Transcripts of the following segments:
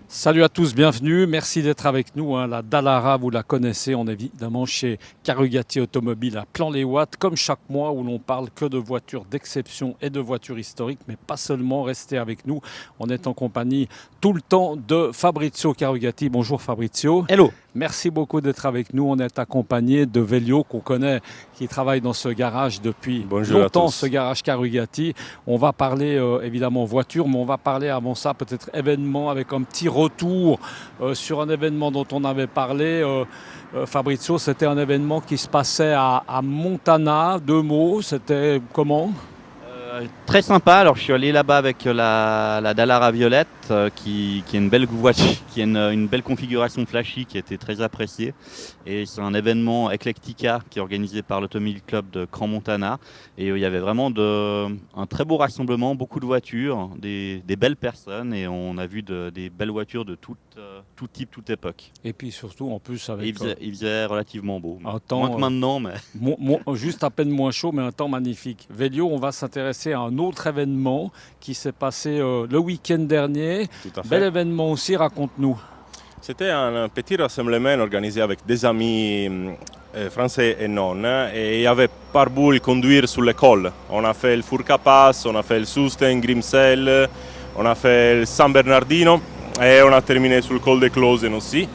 Salut à tous, bienvenue. Merci d'être avec nous. La Dallara, vous la connaissez, on est évidemment chez Carugati Automobile à Plan-les-Ouates, comme chaque mois où l'on parle que de voitures d'exception et de voitures historiques, mais pas seulement. Restez avec nous. On est en compagnie tout le temps de Fabrizio Carugati. Bonjour Fabrizio. Hello. Merci beaucoup d'être avec nous. On est accompagné de Velio, qu'on connaît, qui travaille dans ce garage depuis Bonjour longtemps, ce garage Carugati. On va parler évidemment voiture, mais on va parler avant ça peut-être événement avec un petit retour sur un événement dont on avait parlé. Fabrizio, c'était un événement qui se passait à Montana. Deux mots, c'était comment ? Très sympa. Alors, je suis allé là-bas avec la Dallara violette, qui est une belle voiture, qui a une belle configuration flashy, qui a été très appréciée. Et c'est un événement Eclectica qui est organisé par l'Automobile Club de Crans-Montana. Et il y avait vraiment un très beau rassemblement, beaucoup de voitures, des belles personnes, et on a vu des belles voitures de tout type, toute époque. Et puis surtout, en plus, avec Il faisait relativement beau. un temps, Moins que maintenant, mais juste à peine moins chaud, mais un temps magnifique. Velio, on va s'intéresser à un autre événement qui s'est passé le week-end dernier. Tout à fait. Bel événement aussi, raconte-nous. C'était un petit rassemblement organisé avec des amis français et non. Et il y avait par bout conduire sur l'école. On a fait le Furka Pass, on a fait le Susten, Grimsel, on a fait le San Bernardino et on a terminé sur le col de Closen aussi.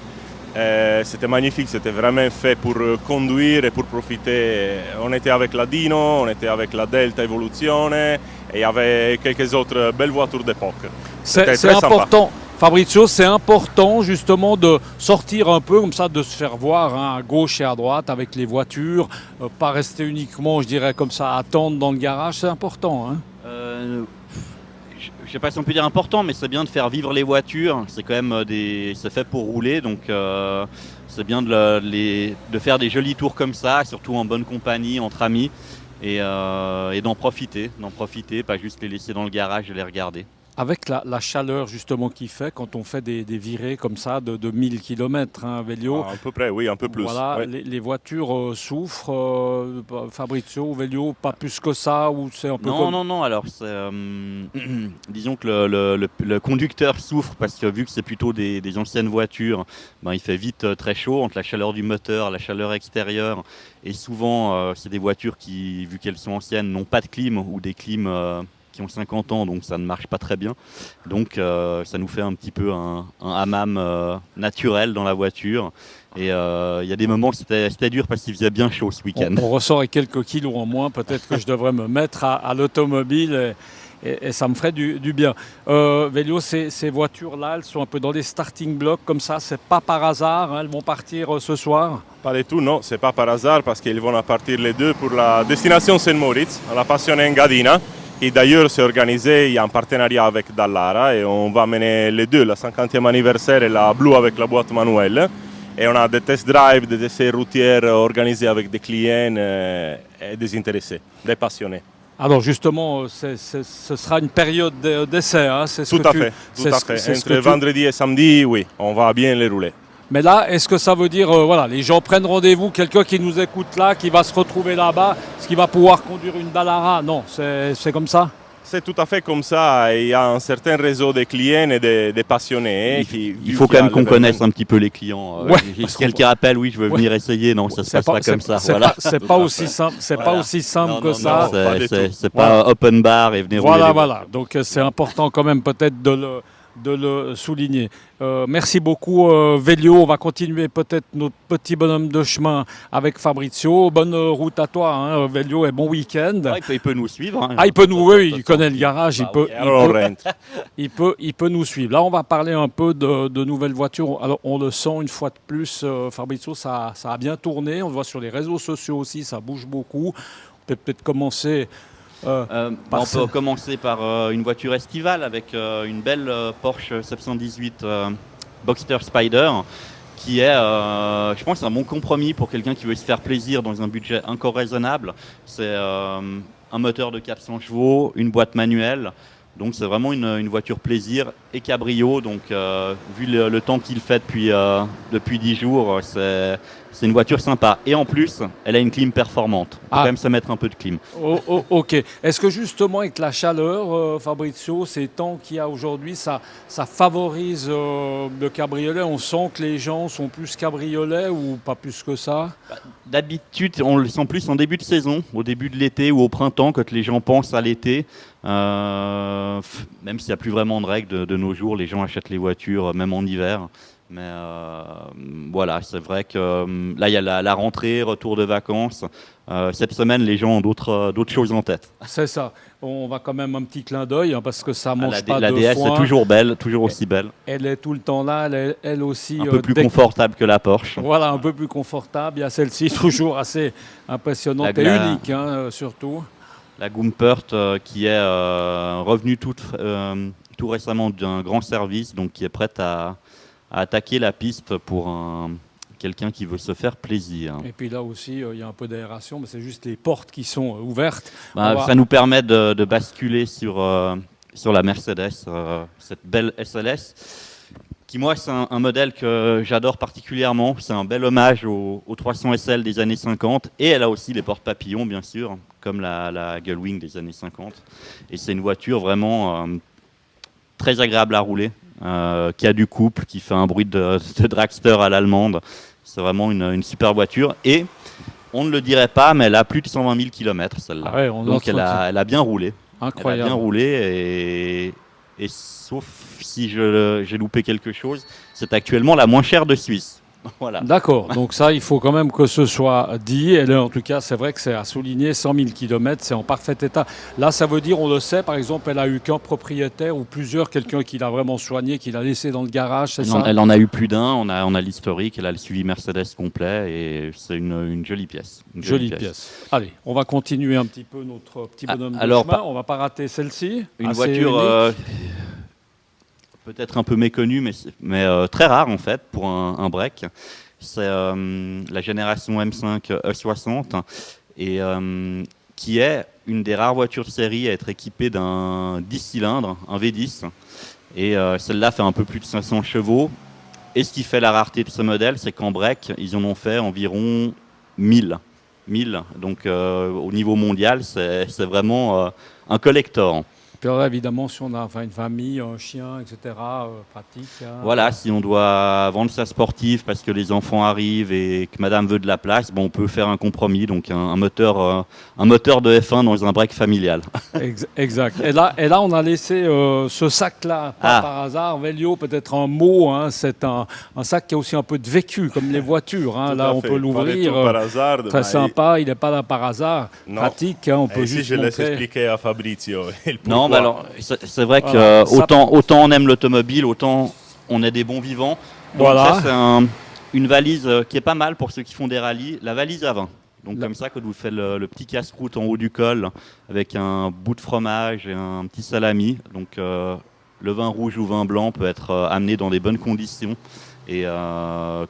C'était magnifique, c'était vraiment fait pour conduire et pour profiter. On était avec la Dino, on était avec la Delta Evoluzione et il y avait quelques autres belles voitures d'époque. C'était C'est très sympa. important, Fabrizio, c'est important justement de sortir un peu comme ça, de se faire voir à gauche et à droite avec les voitures, pas rester uniquement, je dirais comme ça, à attendre dans le garage, c'est important. Hein. Je ne sais pas si on peut dire important, mais c'est bien de faire vivre les voitures. C'est quand même c'est fait pour rouler, donc c'est bien de faire des jolis tours comme ça, surtout en bonne compagnie, entre amis, et d'en profiter, pas juste les laisser dans le garage et les regarder. Avec la chaleur justement qu'il fait quand on fait des virées comme ça de 1000 km, hein, Velio. À peu près, oui, un peu plus. Voilà, Ouais. les voitures souffrent, Fabrizio, Velio, pas plus que ça, ou c'est un peu comme... Non. Alors, disons que le conducteur souffre parce que vu que c'est plutôt des anciennes voitures, ben, il fait vite très chaud entre la chaleur du moteur, la chaleur extérieure. Et souvent, c'est des voitures qui, vu qu'elles sont anciennes, n'ont pas de clim ou des clims qui ont 50 ans, donc ça ne marche pas très bien. Donc, ça nous fait un petit peu un hammam naturel dans la voiture. Et il y a des moments où c'était dur parce qu'il faisait bien chaud ce week-end. On ressort avec quelques kilos en moins, peut-être que je devrais me mettre à l'automobile et ça me ferait du bien. Velio, ces voitures-là, elles sont un peu dans des starting blocks comme ça, c'est pas par hasard, hein, elles vont partir ce soir. Pas du tout, non, c'est pas par hasard parce qu'ils vont partir les deux pour la destination Saint-Moritz, à la Passion Engadina. Et d'ailleurs, c'est organisé, il y a un partenariat avec Dallara et on va mener les deux, la 50e anniversaire et la Blue avec la boîte manuelle. Et on a des test drive, des essais routiers organisés avec des clients et des intéressés, des passionnés. Alors justement, ce sera une période d'essai. Hein, Tout à fait. Entre vendredi et samedi, oui, on va bien les rouler. Mais là, est-ce que ça veut dire, voilà, les gens prennent rendez-vous, quelqu'un qui nous écoute là, qui va se retrouver là-bas, est-ce qu'il va pouvoir conduire une Dallara? Non, c'est comme ça? C'est tout à fait comme ça. Il y a un certain réseau de clients et des passionnés. Il faut quand même qu'on connaisse un petit peu les clients. Ouais, si quelqu'un appelle, oui, je veux venir essayer. Non, ça se passe pas comme ça. Voilà. C'est pas aussi simple. C'est pas aussi simple que ça. C'est pas open bar et venir rouler. Voilà. Donc c'est important quand même peut-être de le souligner. Merci beaucoup Velio, on va continuer peut-être notre petit bonhomme de chemin avec Fabrizio. Bonne route à toi hein, Velio et bon week-end. Ouais, il peut nous suivre. Hein. Il peut nous, oui, il connaît le garage, il peut nous suivre. Là on va parler un peu de nouvelles voitures. Alors on le sent une fois de plus, Fabrizio, ça a bien tourné, on le voit sur les réseaux sociaux aussi, ça bouge beaucoup. On peut peut-être commencer... on peut commencer par une voiture estivale avec une belle Porsche 718 Boxster Spider qui est, je pense, un bon compromis pour quelqu'un qui veut se faire plaisir dans un budget encore raisonnable. C'est un moteur de 400 chevaux, une boîte manuelle, donc c'est vraiment une voiture plaisir et cabrio. Donc, vu le temps qu'il fait depuis 10 jours, c'est une voiture sympa. Et en plus, elle a une clim performante. Il faut quand même se mettre un peu de clim. Ok. Est-ce que justement, avec la chaleur, Fabrizio, ces temps qu'il y a aujourd'hui, ça favorise le cabriolet? On sent que les gens sont plus cabriolets ou pas plus que ça? D'habitude, on le sent plus en début de saison, au début de l'été ou au printemps, quand les gens pensent à l'été. Même s'il n'y a plus vraiment de règles de nos jours, les gens achètent les voitures même en hiver. Mais voilà, c'est vrai que là, il y a la rentrée, retour de vacances. Cette semaine, les gens ont d'autres choses en tête. C'est ça. On va quand même un petit clin d'œil parce que ça mange pas la de DS foin. est toujours belle, toujours aussi belle. Elle est tout le temps là, elle aussi. Un peu plus confortable que la Porsche. Voilà, un peu plus confortable. Il y a celle-ci toujours assez impressionnante et unique, surtout. La Gumpert qui est revenue tout récemment d'un grand service, donc qui est prête à attaquer la piste pour quelqu'un qui veut se faire plaisir. Et puis là aussi, il y a un peu d'aération, mais c'est juste les portes qui sont ouvertes. Ça nous permet de basculer sur la Mercedes, cette belle SLS, qui moi c'est un modèle que j'adore particulièrement. C'est un bel hommage au 300 SL des années 50, et elle a aussi les portes papillons, bien sûr, comme la Gullwing des années 50. Et c'est une voiture vraiment très agréable à rouler. Qui a du couple, qui fait un bruit de dragster à l'allemande. C'est vraiment une super voiture. Et on ne le dirait pas, mais elle a plus de 120 000 km, celle-là. Ah ouais, donc elle a bien roulé. Incroyable. Elle a bien roulé et sauf si j'ai loupé quelque chose, c'est actuellement la moins chère de Suisse. Voilà. D'accord, donc ça, il faut quand même que ce soit dit. Et là, en tout cas, c'est vrai que c'est à souligner, 100 000 km, c'est en parfait état. Là, ça veut dire, on le sait, par exemple, elle a eu qu'un propriétaire ou plusieurs, quelqu'un qui l'a vraiment soigné, qui l'a laissé dans le garage, c'est ça? Elle en a eu plus d'un, on a l'historique, elle a le suivi Mercedes complet et c'est une jolie pièce. Jolie pièce. Allez, on va continuer un petit peu notre petit bonhomme de chemin. On ne va pas rater celle-ci. Une voiture peut-être un peu méconnue, mais très rare en fait pour un break. C'est la génération M5 E60 et qui est une des rares voitures de série à être équipée d'un 10 cylindres, un V10. Et celle-là fait un peu plus de 500 chevaux. Et ce qui fait la rareté de ce modèle, c'est qu'en break, ils en ont fait environ 1000. Donc au niveau mondial, c'est vraiment un collector. Puis là, évidemment, si on a une famille, un chien, etc., pratique. Voilà, si on doit vendre sa sportive parce que les enfants arrivent et que madame veut de la place, on peut faire un compromis, donc un moteur de F1 dans un break familial. Exact. Et là, on a laissé ce sac-là, pas par hasard. Velio, peut-être un mot, c'est un sac qui a aussi un peu de vécu, comme les voitures. Là, on peut l'ouvrir. Très sympa, il n'est pas là par hasard. Non. Pratique, on peut juste je laisse montrer. expliquer à Fabrizio. Non, alors, c'est vrai que autant on aime l'automobile, autant on est des bons vivants. Donc voilà. Ça, c'est une valise qui est pas mal pour ceux qui font des rallyes, la valise à vin. Donc comme ça, quand vous faites le petit casse-croûte en haut du col, avec un bout de fromage et un petit salami, donc le vin rouge ou vin blanc peut être amené dans des bonnes conditions. Et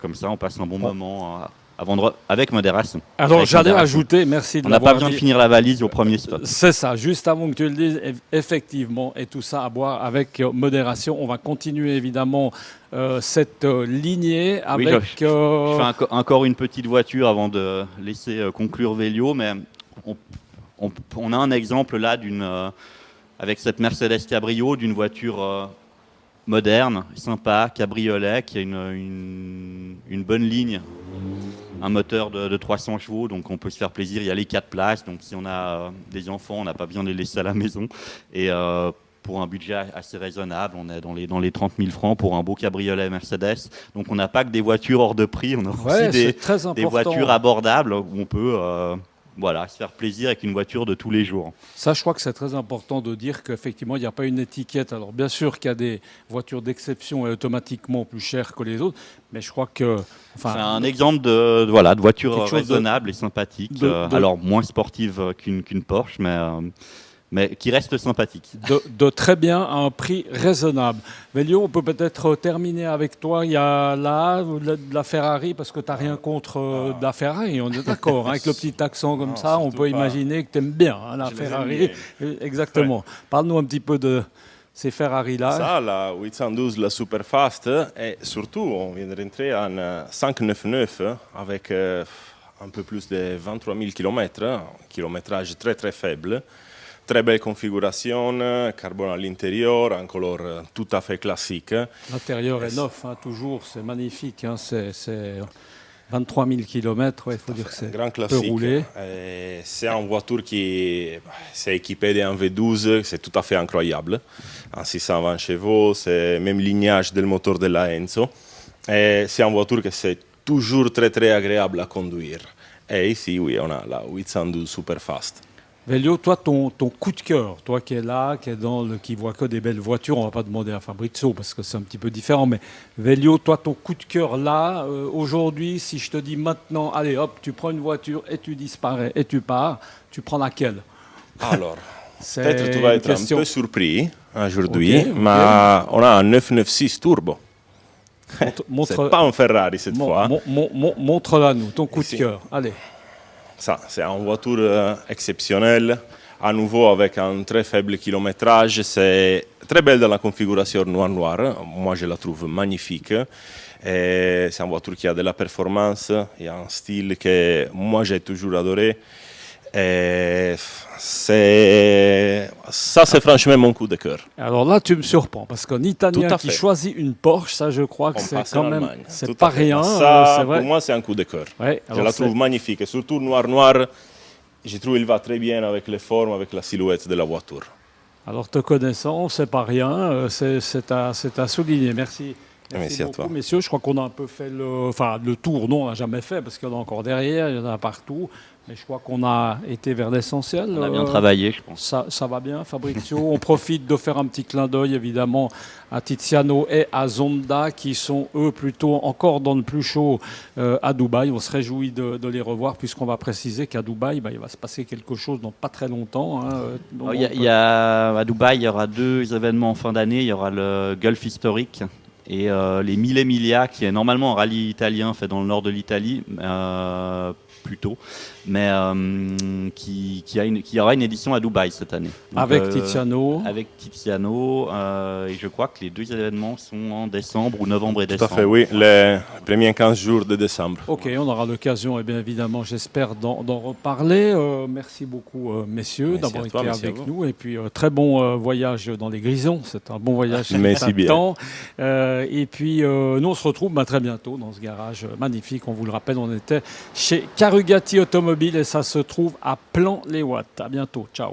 comme ça, on passe un bon moment à vendre avec modération. Alors j'allais ajouter, merci de l'avoir dit. On n'a pas besoin de finir la valise au premier stop. C'est ça, juste avant que tu le dises, effectivement, et tout ça à boire avec modération. On va continuer évidemment cette lignée avec... Oui, je fais encore une petite voiture avant de laisser conclure Velio, mais on a un exemple là avec cette Mercedes Cabrio, d'une voiture moderne, sympa, cabriolet, qui a une bonne ligne. Un moteur de 300 chevaux, donc on peut se faire plaisir. Il y a les 4 places, donc si on a des enfants, on n'a pas besoin de les laisser à la maison. Et pour un budget assez raisonnable, on est dans les 30 000 francs pour un beau cabriolet Mercedes. Donc on n'a pas que des voitures hors de prix, on a aussi des voitures abordables où on peut se faire plaisir avec une voiture de tous les jours. Ça, je crois que c'est très important de dire qu'effectivement, il n'y a pas une étiquette. Alors, bien sûr qu'il y a des voitures d'exception et automatiquement plus chères que les autres, mais je crois que... c'est un exemple de voiture raisonnable et sympathique. Alors, moins sportive qu'une Porsche, mais qui reste sympathique. De très bien à un prix raisonnable. Velio, on peut peut-être terminer avec toi. Il y a là de la Ferrari, parce que tu n'as rien contre de la Ferrari, on est d'accord. Avec le petit accent comme ça, on peut imaginer que tu aimes bien la Ferrari. Exactement. Ouais. Parle-nous un petit peu de ces Ferrari-là. Ça, la 812, la Superfast, et surtout, on vient de rentrer en 599 avec un peu plus de 23 000 km, un kilométrage très très faible. Très belle configuration, carbone à l'intérieur, en couleur tout à fait classique. L'intérieur est neuf, hein, toujours, c'est magnifique. Hein, c'est 23 000 km, il faut dire que c'est grand peu classique. roulé. C'est une voiture qui est équipée d'un V12, c'est tout à fait incroyable. En 620 chevaux, c'est le même lignage du moteur de la Enzo. Et c'est une voiture que c'est toujours très très agréable à conduire. Et ici, oui, on a la 812 Superfast. Velio, toi, ton coup de cœur, toi qui es là, qui voit que des belles voitures, on va pas demander à Fabrizio parce que c'est un petit peu différent, mais Velio, toi, ton coup de cœur là, aujourd'hui, si je te dis maintenant, allez hop, tu prends une voiture et tu disparais et tu pars, tu prends laquelle? Alors, C'est peut-être tu vas une être un question. peu surpris aujourd'hui, Ok, ok. mais on a un 996 turbo. Montre, C'est pas un Ferrari cette fois. montre-la nous, ton coup de Ici. cœur. Allez. Ça, c'est une voiture exceptionnelle, à nouveau avec un très faible kilométrage. C'est très belle dans la configuration noir-noir. Moi, je la trouve magnifique. Et c'est une voiture qui a de la performance, il y a un style que moi, j'ai toujours adoré. Et ça, c'est franchement mon coup de cœur. Alors là, tu me surprends parce qu'un Italien Tout à qui fait. choisit une Porsche, ça, je crois que On c'est passe quand en même, Allemagne. c'est Tout pas à fait. rien. Ça, c'est vrai. pour moi, c'est un coup de cœur. Ouais, Je alors la c'est- trouve magnifique. Et surtout noir-noir, je trouve qu'il va très bien avec les formes, avec la silhouette de la voiture. Alors, te connaissant, c'est pas rien, c'est à souligner. Merci. Merci à beaucoup, toi. messieurs. Je crois qu'on a un peu fait le tour. Non, on n'a jamais fait parce qu'il y en a encore derrière, il y en a partout. Mais je crois qu'on a été vers l'essentiel. On a bien travaillé, je pense. Ça va bien, Fabrizio. On profite de faire un petit clin d'œil, évidemment, à Tiziano et à Zonda, qui sont, eux, plutôt encore dans le plus chaud à Dubaï. On se réjouit de les revoir, puisqu'on va préciser qu'à Dubaï, il va se passer quelque chose dans pas très longtemps. Hein. Donc, À Dubaï, il y aura 2 événements en fin d'année. Il y aura le Gulf historique et les Mille Emilia, qui est normalement un rallye italien fait dans le nord de l'Italie, plutôt, mais qui aura une édition à Dubaï cette année. Donc, avec Tiziano. Avec Tiziano, et je crois que les 2 événements sont en décembre ou novembre et Tout à décembre. fait, oui. Les premiers 15 jours de décembre. Ok, on aura l'occasion, et bien évidemment, j'espère, d'en reparler. Merci beaucoup, messieurs, Merci d'avoir à été toi, merci à avec vous. nous. Et puis, très bon voyage dans les Grisons. C'est un bon voyage. Merci bien. Temps. Et puis, nous, on se retrouve très bientôt dans ce garage magnifique. On vous le rappelle, on était chez Carugati Automobile et ça se trouve à Plan-les-Ouates. À bientôt. Ciao.